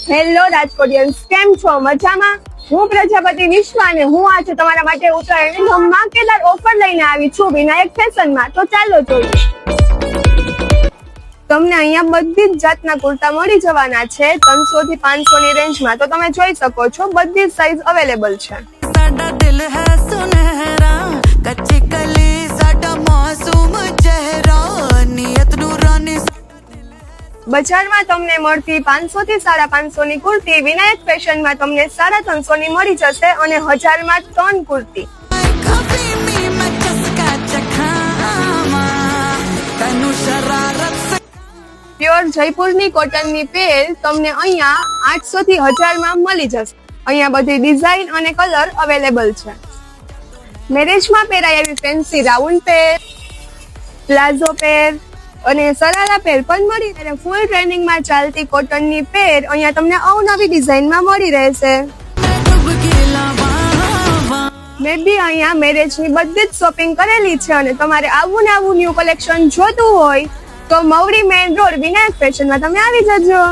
Hello Rajkotians, કેમ છો? મજામાં? હું પ્રજાપતિ વિશ્વા અને હું આજે તમારા માટે ઉત્તરાયણની ધમાકેદાર ઓફર લઈને આવી છું વિનાયક ફેશનમાં. તો ચાલો જોઈએ. તમને અહીંયા બધી જ જાતના કુર્તા મળી જવાના છે 300 થી 500 ની રેન્જમાં. તો તમે જોઈ શકો છો બધી જ સાઈઝ અવેલેબલ છે. साडा दिल है सुनहरा कच्ची कली साडा मासूम चेहरा नियत नूरानी બજારમાં તમને મળતી 500 થી 550 ની કુર્તી વિનાયક ફેશનમાં તમને 350 ની મળી જશે અને 1000 માં 3 કુર્તી. कभी मी मैं चस्का चखामा तनु शरारत से પ્યોર જયપુરની કોટનની પેર તમને અહીંયા 800 થી 1000 માં મળી જશે. અહીંયા બધી ડિઝાઇન અને કલર અવેલેબલ છે. મેરેજમાં પહેરાય એવી ફેન્સી રાઉન્ડ પેર, પ્લાઝો પેર અને સરારા પેર પણ મળી અને ફૂલ ટ્રેનિંગમાં ચાલતી કોટનની પેર અહીંયા તમને અવનવી ડિઝાઇનમાં મળી રહેશે. मैं डूब के लावा મેં બી અહીંયા મેરેજની બધી જ શોપિંગ કરેલી છે અને તમારે આવું ને આવું ન્યૂ કલેક્શન જોતું હોય તો મવડી મેઇન રોડ વિનાયક ફેશનમાં તમે આવી જજો.